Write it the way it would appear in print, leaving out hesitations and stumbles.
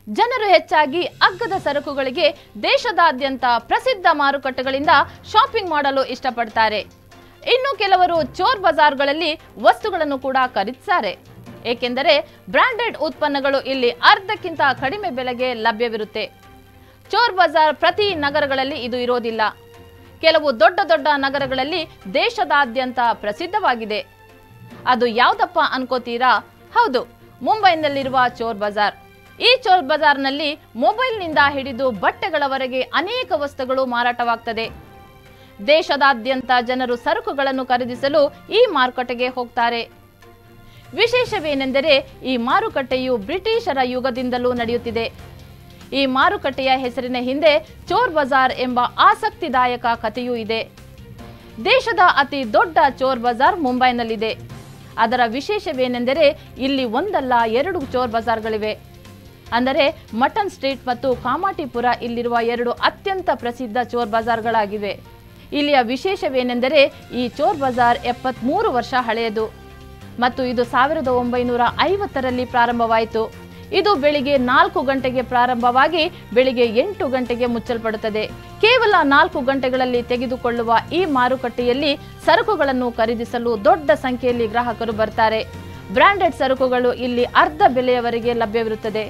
ಜನರು ಹೆಚ್ಚಾಗಿ ಅಗ್ಗದ ಸರಕುಗಳಿಗೆ ದೇಶದಾದ್ಯಂತ ಪ್ರಸಿದ್ಧ ಮಾರುಕಟ್ಟೆಗಳಿಂದ ಶಾಪಿಂಗ್ ಮಾಡಲು ಇಷ್ಟಪಡ್ತಾರೆ. ಇನ್ನು ಕೆಲವರು ಚೋರ್ ಬಜಾರ್ಗಳಲ್ಲಿ ವಸ್ತುಗಳನ್ನು ಕೂಡ ಖರೀದಿಸುತ್ತಾರೆ. ಏಕೆಂದರೆ ಬ್ರಾಂಡೆಡ್ ಉತ್ಪನ್ನಗಳು ಇಲ್ಲಿ ಅರ್ಧಕ್ಕಿಂತ ಕಡಿಮೆ ಬೆಲೆಗೆ ಲಭ್ಯವಿರುತ್ತೆ. ಚೋರ್ ಬಜಾರ್ ಪ್ರತಿ ನಗರಗಳಲ್ಲಿ ಇದು ಇರೋದಿಲ್ಲ. ಕೆಲವು ದೊಡ್ಡ ದೊಡ್ಡ ನಗರಗಳಲ್ಲಿ ದೇಶದಾದ್ಯಂತ ಪ್ರಸಿದ್ಧವಾಗಿದೆ. ಅದು ಯಾವುದಪ್ಪ ಅನ್ಕೋತೀರಾ? ಹೌದು, ಮುಂಬೈನಲ್ಲಿರುವ ಚೋರ್ ಬಜಾರ್. ಈ ಚೋರ್ ಬಜಾರ್ನಲ್ಲಿ ಮೊಬೈಲ್ನಿಂದ ಹಿಡಿದು ಬಟ್ಟೆಗಳವರೆಗೆ ಅನೇಕ ವಸ್ತುಗಳು ಮಾರಾಟವಾಗ್ತದೆ. ದೇಶದಾದ್ಯಂತ ಜನರು ಸರಕುಗಳನ್ನು ಖರೀದಿಸಲು ಈ ಮಾರುಕಟ್ಟೆಗೆ ಹೋಗ್ತಾರೆ. ವಿಶೇಷವೇನೆಂದರೆ ಈ ಮಾರುಕಟ್ಟೆಯು ಬ್ರಿಟಿಷರ ಯುಗದಿಂದಲೂ ನಡೆಯುತ್ತಿದೆ. ಈ ಮಾರುಕಟ್ಟೆಯ ಹೆಸರಿನ ಹಿಂದೆ ಚೋರ್ ಬಜಾರ್ ಎಂಬ ಆಸಕ್ತಿದಾಯಕ ಕಥೆಯೂ ಇದೆ. ದೇಶದ ಅತಿ ದೊಡ್ಡ ಚೋರ್ ಬಜಾರ್ ಮುಂಬೈನಲ್ಲಿದೆ. ಅದರ ವಿಶೇಷವೇನೆಂದರೆ ಇಲ್ಲಿ ಒಂದಲ್ಲ ಎರಡು ಚೋರ್ ಬಜಾರ್ಗಳಿವೆ. ಅಂದರೆ ಮಟನ್ ಸ್ಟ್ರೀಟ್ ಮತ್ತು ಕಾಮಾಟಿಪುರ ಇಲ್ಲಿರುವ ಎರಡು ಅತ್ಯಂತ ಪ್ರಸಿದ್ಧ ಚೋರ್ ಬಜಾರ್ಗಳಾಗಿವೆ. ಇಲ್ಲಿಯ ವಿಶೇಷವೇನೆಂದರೆ ಈ ಚೋರ್ ಬಜಾರ್ 73 ವರ್ಷ ಹಳೆಯದು ಮತ್ತು ಇದು 1950ರಲ್ಲಿ ಪ್ರಾರಂಭವಾಯಿತು. ಇದು ಬೆಳಿಗ್ಗೆ 4 ಗಂಟೆಗೆ ಪ್ರಾರಂಭವಾಗಿ ಬೆಳಿಗ್ಗೆ 8 ಗಂಟೆಗೆ ಮುಚ್ಚಲ್ಪಡುತ್ತದೆ. ಕೇವಲ 4 ಗಂಟೆಗಳಲ್ಲಿ ತೆಗೆದುಕೊಳ್ಳುವ ಈ ಮಾರುಕಟ್ಟೆಯಲ್ಲಿ ಸರಕುಗಳನ್ನು ಖರೀದಿಸಲು ದೊಡ್ಡ ಸಂಖ್ಯೆಯಲ್ಲಿ ಗ್ರಾಹಕರು ಬರ್ತಾರೆ. ಬ್ರಾಂಡೆಡ್ ಸರಕುಗಳು ಇಲ್ಲಿ ಅರ್ಧ ಬೆಲೆಯವರೆಗೆ ಲಭ್ಯವಿರುತ್ತದೆ.